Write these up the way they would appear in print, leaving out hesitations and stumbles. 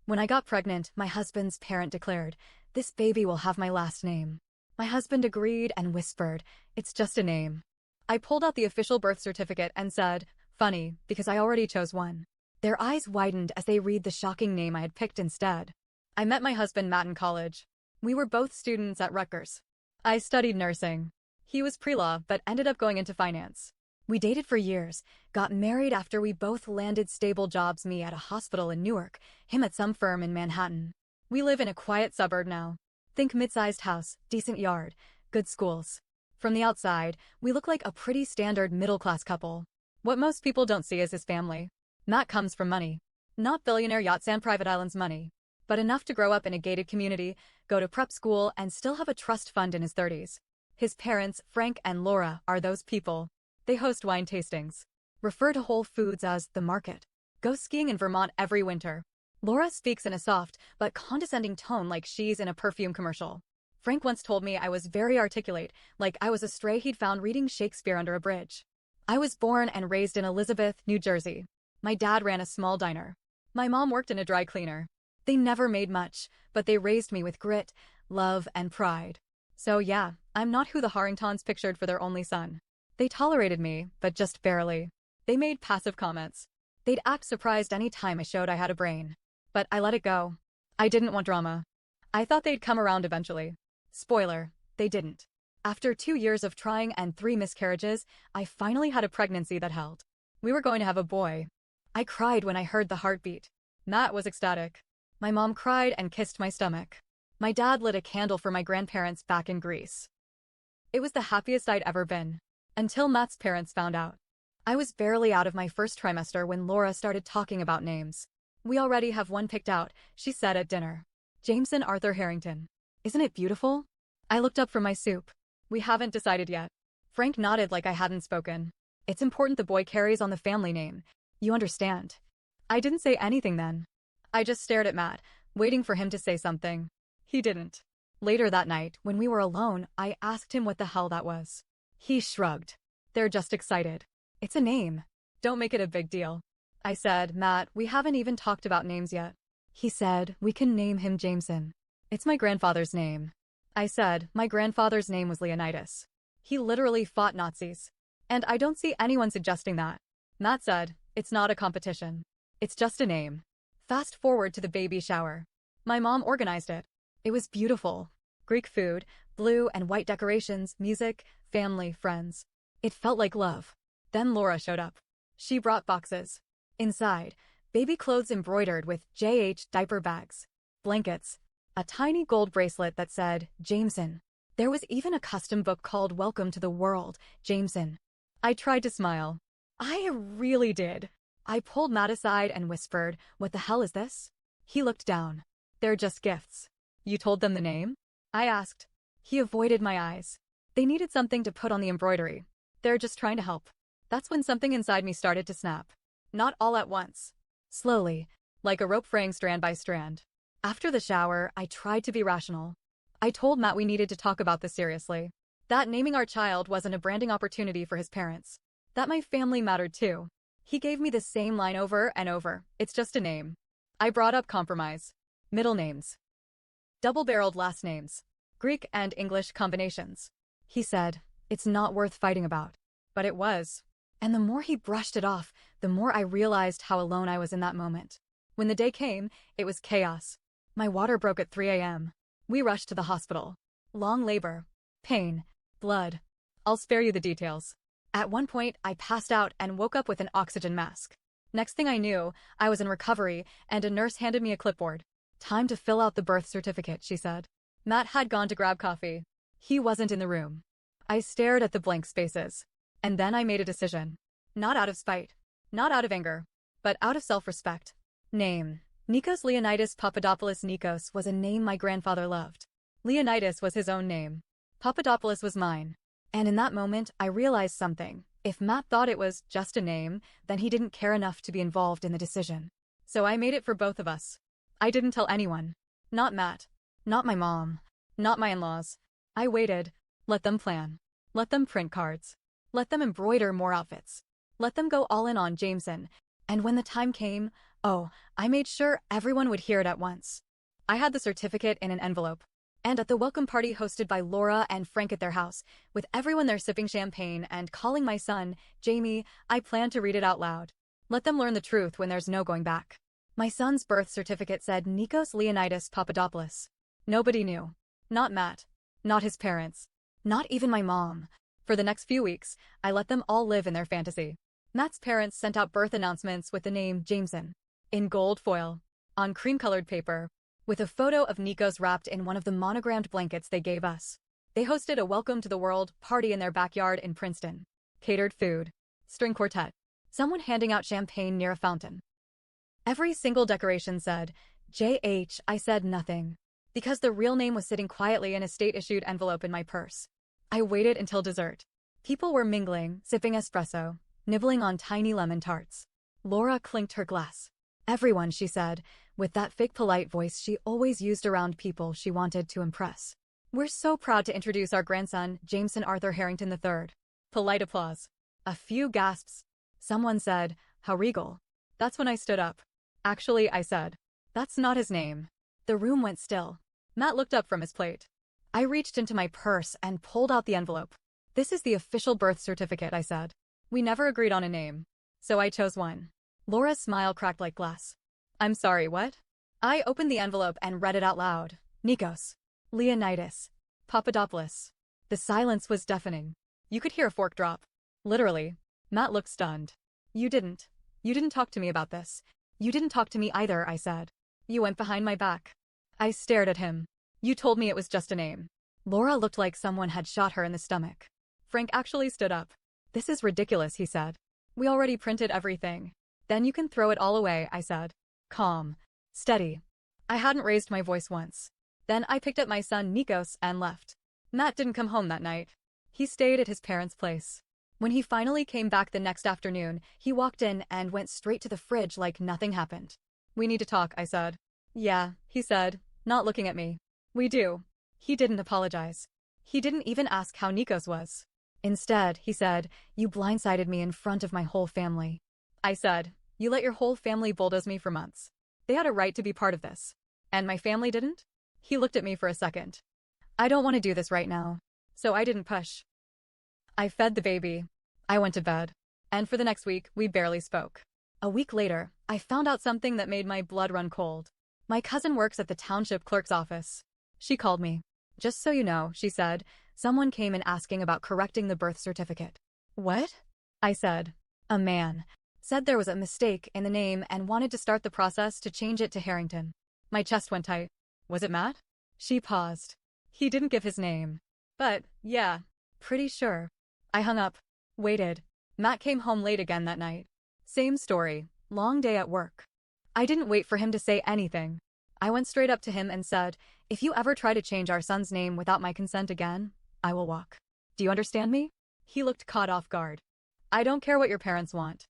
When I got pregnant, my husband's parent declared, "This baby will have my last name." My husband agreed and whispered, "It's just a name." I pulled out the official birth certificate and said, "Funny, because I already chose one." Their eyes widened as they read the shocking name I had picked instead. I met my husband Matt in college. We were both students at Rutgers. I studied nursing. He was pre-law but ended up going into finance. We dated for years, got married after we both landed stable jobs, me at a hospital in Newark, him at some firm in Manhattan. We live in a quiet suburb now. Think mid-sized house, decent yard, good schools. From the outside, we look like a pretty standard middle-class couple. What most people don't see is his family. Matt comes from money. Not billionaire yachts and private islands money, but enough to grow up in a gated community, go to prep school, and still have a trust fund in his 30s. His parents, Frank and Laura, are those people. They host wine tastings. Refer to Whole Foods as the market. Go skiing in Vermont every winter. Laura speaks in a soft but condescending tone like she's in a perfume commercial. Frank once told me I was very articulate, like I was a stray he'd found reading Shakespeare under a bridge. I was born and raised in Elizabeth, New Jersey. My dad ran a small diner. My mom worked in a dry cleaner. They never made much, but they raised me with grit, love, and pride. So yeah, I'm not who the Harringtons pictured for their only son. They tolerated me, but just barely. They made passive comments. They'd act surprised any time I showed I had a brain. But I let it go. I didn't want drama. I thought they'd come around eventually. Spoiler, they didn't. After 2 years of trying and 3 miscarriages, I finally had a pregnancy that held. We were going to have a boy. I cried when I heard the heartbeat. Matt was ecstatic. My mom cried and kissed my stomach. My dad lit a candle for my grandparents back in Greece. It was the happiest I'd ever been. Until Matt's parents found out. I was barely out of my first trimester when Laura started talking about names. "We already have one picked out," she said at dinner. "Jameson Arthur Harrington. Isn't it beautiful?" I looked up from my soup. "We haven't decided yet." Frank nodded like I hadn't spoken. "It's important the boy carries on the family name. You understand?" I didn't say anything then. I just stared at Matt, waiting for him to say something. He didn't. Later that night, when we were alone, I asked him what the hell that was. He shrugged. "They're just excited. It's a name. Don't make it a big deal." I said, "Matt, we haven't even talked about names yet." He said, "We can name him Jameson. It's my grandfather's name." I said, "My grandfather's name was Leonidas. He literally fought Nazis. And I don't see anyone suggesting that." Matt said, "It's not a competition. It's just a name." Fast forward to the baby shower. My mom organized it. It was beautiful. Greek food, blue and white decorations, music, family, friends. It felt like love. Then Laura showed up. She brought boxes. Inside, baby clothes embroidered with JH diaper bags, blankets, a tiny gold bracelet that said, Jameson. There was even a custom book called Welcome to the World, Jameson. I tried to smile. I really did. I pulled Matt aside and whispered, "What the hell is this?" He looked down. "They're just gifts." "You told them the name?" I asked. He avoided my eyes. "They needed something to put on the embroidery. They're just trying to help." That's when something inside me started to snap. Not all at once. Slowly, like a rope fraying strand by strand. After the shower, I tried to be rational. I told Matt we needed to talk about this seriously. That naming our child wasn't a branding opportunity for his parents. That my family mattered too. He gave me the same line over and over. "It's just a name." I brought up compromise. Middle names. Double-barreled last names. Greek and English combinations. He said, "It's not worth fighting about." But it was. And the more he brushed it off, the more I realized how alone I was in that moment. When the day came, it was chaos. My water broke at 3 a.m. We rushed to the hospital. Long labor. Pain. Blood. I'll spare you the details. At one point, I passed out and woke up with an oxygen mask. Next thing I knew, I was in recovery, and a nurse handed me a clipboard. "Time to fill out the birth certificate," she said. Matt had gone to grab coffee. He wasn't in the room. I stared at the blank spaces. And then I made a decision. Not out of spite. Not out of anger. But out of self-respect. Name. Nikos Leonidas Papadopoulos. Nikos was a name my grandfather loved. Leonidas was his own name. Papadopoulos was mine. And in that moment, I realized something. If Matt thought it was just a name, then he didn't care enough to be involved in the decision. So I made it for both of us. I didn't tell anyone. Not Matt. Not my mom. Not my in-laws. I waited. Let them plan. Let them print cards. Let them embroider more outfits. Let them go all in on Jameson. And when the time came, Oh, I made sure everyone would hear it at once. I had the certificate in an envelope. And at the welcome party hosted by Laura and Frank at their house, with everyone there sipping champagne and calling my son, Jamie, I planned to read it out loud. Let them learn the truth when there's no going back. My son's birth certificate said Nikos Leonidas Papadopoulos. Nobody knew. Not Matt. Not his parents. Not even my mom. For the next few weeks, I let them all live in their fantasy. Matt's parents sent out birth announcements with the name Jameson. In gold foil. On cream-colored paper. With a photo of Nikos wrapped in one of the monogrammed blankets they gave us. They hosted a welcome to the world party in their backyard in Princeton. Catered food. String quartet. Someone handing out champagne near a fountain. Every single decoration said, JH. I said nothing. Because the real name was sitting quietly in a state-issued envelope in my purse. I waited until dessert. People were mingling, sipping espresso, nibbling on tiny lemon tarts. Laura clinked her glass. Everyone, she said, with that fake polite voice she always used around people she wanted to impress. We're so proud to introduce our grandson, Jameson Arthur Harrington III. Polite applause. A few gasps. Someone said, how regal. That's when I stood up. Actually, I said, that's not his name. The room went still. Matt looked up from his plate. I reached into my purse and pulled out the envelope. This is the official birth certificate, I said. We never agreed on a name. So I chose one. Laura's smile cracked like glass. I'm sorry, what? I opened the envelope and read it out loud. Nikos. Leonidas. Papadopoulos. The silence was deafening. You could hear a fork drop. Literally. Matt looked stunned. You didn't talk to me about this. You didn't talk to me either, I said. You went behind my back. I stared at him. You told me it was just a name. Laura looked like someone had shot her in the stomach. Frank actually stood up. This is ridiculous, he said. We already printed everything. Then you can throw it all away, I said. Calm. Steady. I hadn't raised my voice once. Then I picked up my son Nikos and left. Matt didn't come home that night. He stayed at his parents' place. When he finally came back the next afternoon, he walked in and went straight to the fridge like nothing happened. We need to talk, I said. Yeah, he said, not looking at me. We do. He didn't apologize. He didn't even ask how Nikos was. Instead, he said, you blindsided me in front of my whole family. I said, you let your whole family bulldoze me for months. They had a right to be part of this. And my family didn't? He looked at me for a second. I don't want to do this right now. So I didn't push. I fed the baby. I went to bed. And for the next week, we barely spoke. A week later, I found out something that made my blood run cold. My cousin works at the township clerk's office. She called me. Just so you know, she said, someone came in asking about correcting the birth certificate. What? I said. A man. Said there was a mistake in the name and wanted to start the process to change it to Harrington. My chest went tight. Was it Matt? She paused. He didn't give his name. But, yeah, pretty sure. I hung up. Waited. Matt came home late again that night. Same story. Long day at work. I didn't wait for him to say anything. I went straight up to him and said, if you ever try to change our son's name without my consent again, I will walk. Do you understand me? He looked caught off guard. I don't care what your parents want.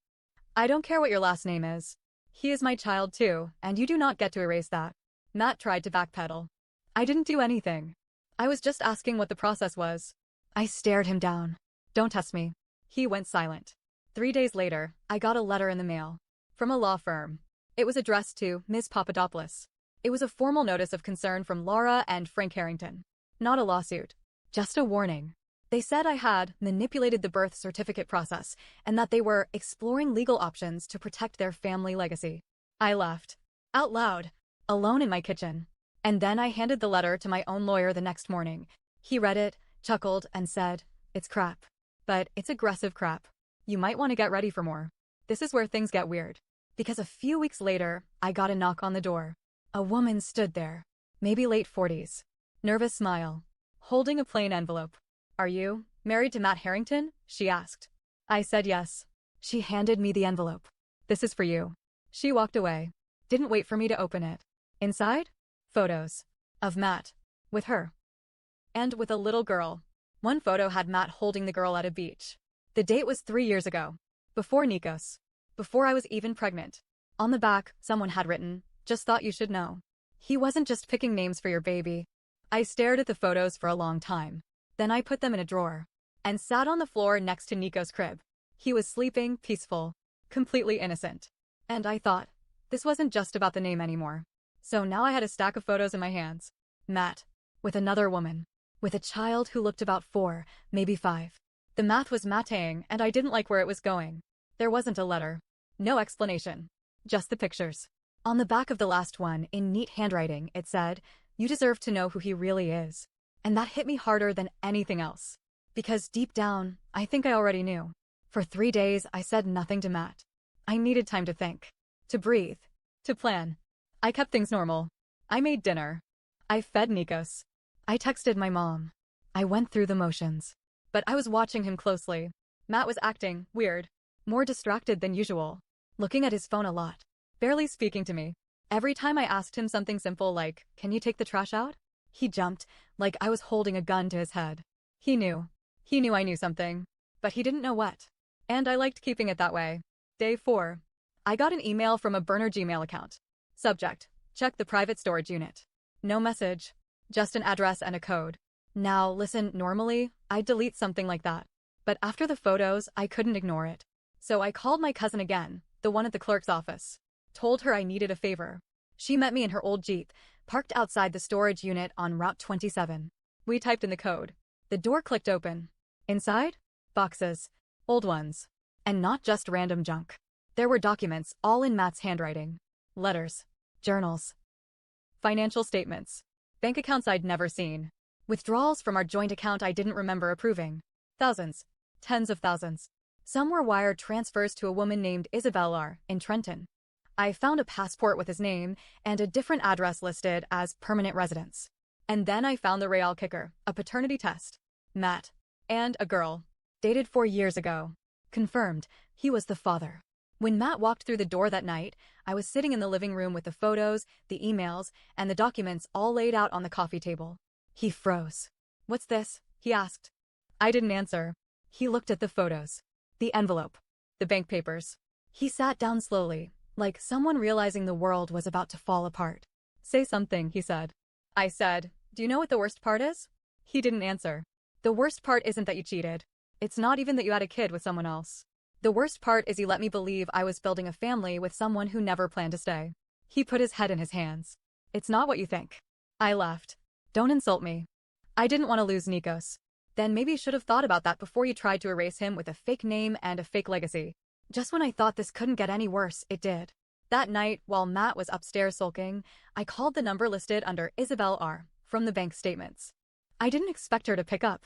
I don't care what your last name is. He is my child too, and you do not get to erase that. Matt tried to backpedal. I didn't do anything. I was just asking what the process was. I stared him down. Don't test me. He went silent. 3 days later, I got a letter in the mail. From a law firm. It was addressed to Ms. Papadopoulos. It was a formal notice of concern from Laura and Frank Harrington. Not a lawsuit. Just a warning. They said I had manipulated the birth certificate process and that they were exploring legal options to protect their family legacy. I laughed. Out loud. Alone in my kitchen. And then I handed the letter to my own lawyer the next morning. He read it, chuckled, and said, it's crap. But it's aggressive crap. You might want to get ready for more. This is where things get weird. Because a few weeks later, I got a knock on the door. A woman stood there. Maybe late 40s. Nervous smile. Holding a plain envelope. Are you married to Matt Harrington? She asked. I said yes. She handed me the envelope. This is for you. She walked away. Didn't wait for me to open it. Inside? Photos. Of Matt. With her. And with a little girl. One photo had Matt holding the girl at a beach. The date was 3 years ago. Before Nikos. Before I was even pregnant. On the back, someone had written, just thought you should know. He wasn't just picking names for your baby. I stared at the photos for a long time. Then I put them in a drawer. And sat on the floor next to Nikos' crib. He was sleeping, peaceful. Completely innocent. And I thought, This wasn't just about the name anymore. So now I had a stack of photos in my hands. Matt. With another woman. With a child who looked about 4, maybe 5. The math was mateing, and I didn't like where it was going. There wasn't a letter. No explanation. Just the pictures. On the back of the last one, in neat handwriting, it said, "You deserve to know who he really is." And that hit me harder than anything else. Because deep down, I think I already knew. For 3 days, I said nothing to Matt. I needed time to think. To breathe. To plan. I kept things normal. I made dinner. I fed Nikos. I texted my mom. I went through the motions. But I was watching him closely. Matt was acting weird. More distracted than usual. Looking at his phone a lot. Barely speaking to me. Every time I asked him something simple like, "Can you take the trash out?" he jumped, like I was holding a gun to his head. He knew. He knew I knew something. But he didn't know what. And I liked keeping it that way. Day 4. I got an email from a burner Gmail account. Subject: check the private storage unit. No message. Just an address and a code. Now, listen, normally, I'd delete something like that. But after the photos, I couldn't ignore it. So I called my cousin again, the one at the clerk's office. Told her I needed a favor. She met me in her old Jeep, parked outside the storage unit on Route 27. We typed in the code. The door clicked open. Inside? Boxes. Old ones. And not just random junk. There were documents, all in Matt's handwriting. Letters. Journals. Financial statements. Bank accounts I'd never seen. Withdrawals from our joint account I didn't remember approving. Thousands. Tens of thousands. Some were wire transfers to a woman named Isabel R. in Trenton. I found a passport with his name and a different address listed as permanent residence. And then I found the real kicker, a paternity test. Matt. And a girl. Dated 4 years ago. Confirmed, he was the father. When Matt walked through the door that night, I was sitting in the living room with the photos, the emails, and the documents all laid out on the coffee table. He froze. "What's this?" he asked. I didn't answer. He looked at the photos. The envelope. The bank papers. He sat down slowly, like someone realizing the world was about to fall apart. "Say something," he said. I said, "Do you know what the worst part is?" He didn't answer. "The worst part isn't that you cheated. It's not even that you had a kid with someone else. The worst part is you let me believe I was building a family with someone who never planned to stay." He put his head in his hands. "It's not what you think." I laughed. "Don't insult me. I didn't want to lose Nikos. Then maybe you should have thought about that before you tried to erase him with a fake name and a fake legacy. Just when I thought this couldn't get any worse, it did." That night, while Matt was upstairs sulking, I called the number listed under Isabel R. from the bank statements. I didn't expect her to pick up.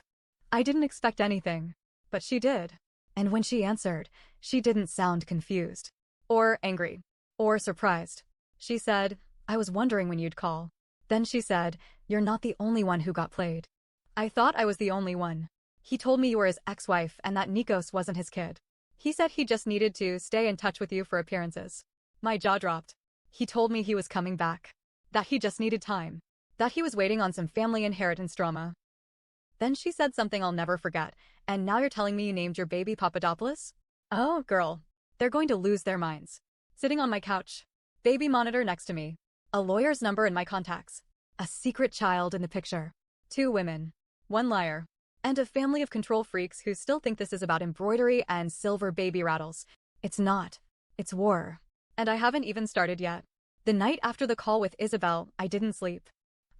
I didn't expect anything. But she did. And when she answered, she didn't sound confused. Or angry. Or surprised. She said, "I was wondering when you'd call." Then she said, "You're not the only one who got played." I thought I was the only one. He told me you were his ex-wife and that Nikos wasn't his kid. He said he just needed to stay in touch with you for appearances. My jaw dropped. He told me he was coming back. That he just needed time. That he was waiting on some family inheritance drama. Then she said something I'll never forget, "And now you're telling me you named your baby Papadopoulos?" Oh, girl. They're going to lose their minds. Sitting on my couch. Baby monitor next to me. A lawyer's number in my contacts. A secret child in the picture. 2 women. 1 liar. And a family of control freaks who still think this is about embroidery and silver baby rattles. It's not. It's war. And I haven't even started yet. The night after the call with Isabel, I didn't sleep.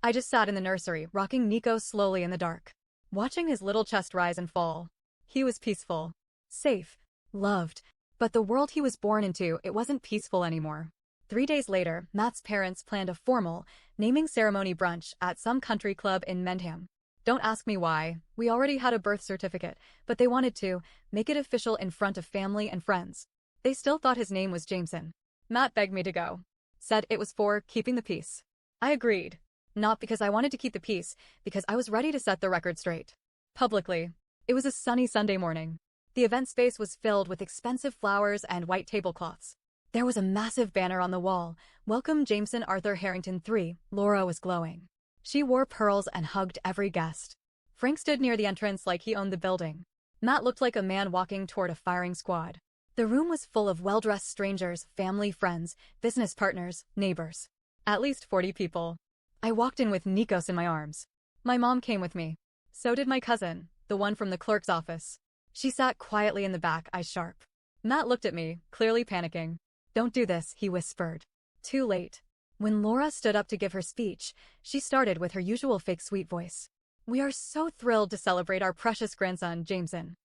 I just sat in the nursery, rocking Nikos slowly in the dark. Watching his little chest rise and fall. He was peaceful. Safe. Loved. But the world he was born into, it wasn't peaceful anymore. 3 days later, Matt's parents planned a formal, naming ceremony brunch at some country club in Mendham. Don't ask me why. We already had a birth certificate, but they wanted to make it official in front of family and friends. They still thought his name was Jameson. Matt begged me to go. Said it was for keeping the peace. I agreed. Not because I wanted to keep the peace, because I was ready to set the record straight. Publicly. It was a sunny Sunday morning. The event space was filled with expensive flowers and white tablecloths. There was a massive banner on the wall. "Welcome Jameson Arthur Harrington III." Laura was glowing. She wore pearls and hugged every guest. Frank stood near the entrance like he owned the building. Matt looked like a man walking toward a firing squad. The room was full of well-dressed strangers, family, friends, business partners, neighbors. At least 40 people. I walked in with Nikos in my arms. My mom came with me. So did my cousin, the one from the clerk's office. She sat quietly in the back, eyes sharp. Matt looked at me, clearly panicking. Don't do this, he whispered. Too late. When Laura stood up to give her speech, she started with her usual fake sweet voice. We are so thrilled to celebrate our precious grandson, Jameson.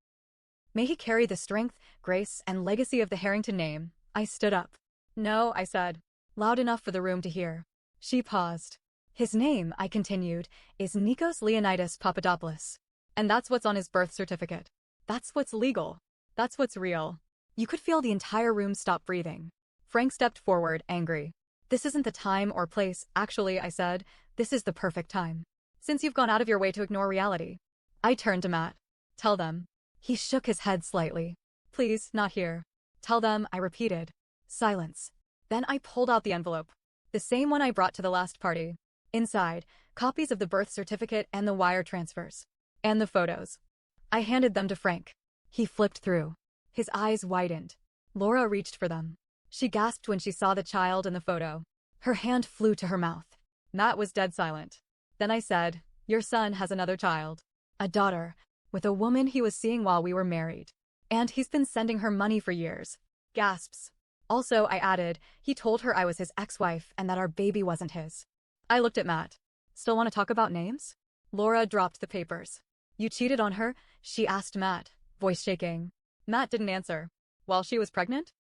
May he carry the strength, grace, and legacy of the Harrington name. I stood up. No, I said, loud enough for the room to hear. She paused. His name, I continued, is Nikos Leonidas Papadopoulos. And that's what's on his birth certificate. That's what's legal. That's what's real. You could feel the entire room stop breathing. Frank stepped forward, angry. This isn't the time or place, actually, I said. This is the perfect time. Since you've gone out of your way to ignore reality. I turned to Matt. Tell them. He shook his head slightly. Please, not here. Tell them, I repeated. Silence. Then I pulled out the envelope. The same one I brought to the last party. Inside, copies of the birth certificate and the wire transfers. And the photos. I handed them to Frank. He flipped through. His eyes widened. Laura reached for them. She gasped when she saw the child in the photo. Her hand flew to her mouth. Matt was dead silent. Then I said, your son has another child. A daughter. With a woman he was seeing while we were married. And he's been sending her money for years. Gasps. Also, I added, he told her I was his ex-wife and that our baby wasn't his. I looked at Matt. Still want to talk about names? Laura dropped the papers. You cheated on her? She asked Matt, voice shaking. Matt didn't answer. While she was pregnant?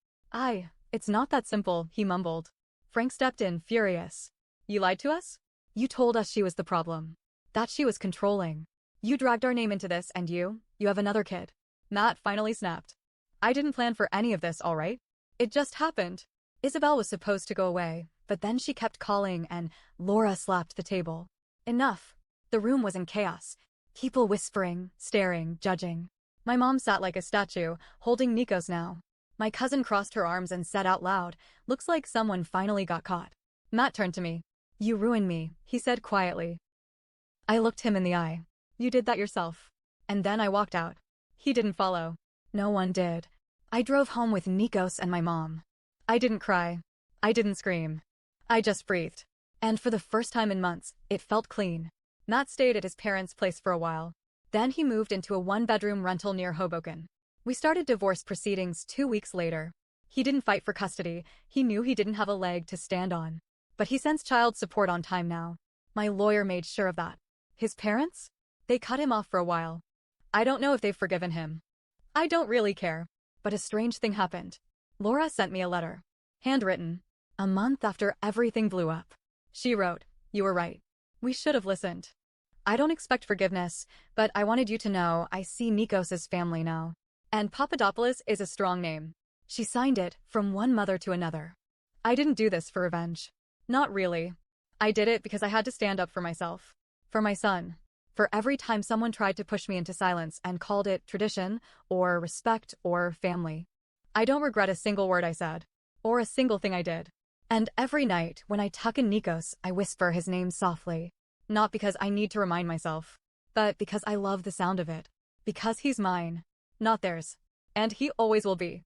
It's not that simple, he mumbled. Frank stepped in, furious. You lied to us? You told us she was the problem. That she was controlling. You dragged our name into this and you have another kid. Matt finally snapped. I didn't plan for any of this, all right? It just happened. Isabel was supposed to go away, but then she kept calling and Laura slapped the table. Enough. The room was in chaos. People whispering, staring, judging. My mom sat like a statue, holding Nikos now. My cousin crossed her arms and said out loud, looks like someone finally got caught. Matt turned to me. You ruined me, he said quietly. I looked him in the eye. You did that yourself. And then I walked out. He didn't follow. No one did. I drove home with Nikos and my mom. I didn't cry. I didn't scream. I just breathed. And for the first time in months, it felt clean. Matt stayed at his parents' place for a while. Then he moved into a one-bedroom rental near Hoboken. We started divorce proceedings 2 weeks later. He didn't fight for custody. He knew he didn't have a leg to stand on. But he sends child support on time now. My lawyer made sure of that. His parents? They cut him off for a while. I don't know if they've forgiven him. I don't really care. But a strange thing happened. Laura sent me a letter. Handwritten. A month after everything blew up. She wrote, you were right. We should have listened. I don't expect forgiveness, but I wanted you to know I see Nikos' family now. And Papadopoulos is a strong name. She signed it, from one mother to another. I didn't do this for revenge. Not really. I did it because I had to stand up for myself. For my son. For every time someone tried to push me into silence and called it tradition, or respect, or family. I don't regret a single word I said. Or a single thing I did. And every night, when I tuck in Nikos, I whisper his name softly. Not because I need to remind myself, but because I love the sound of it. Because he's mine. Not theirs. And he always will be.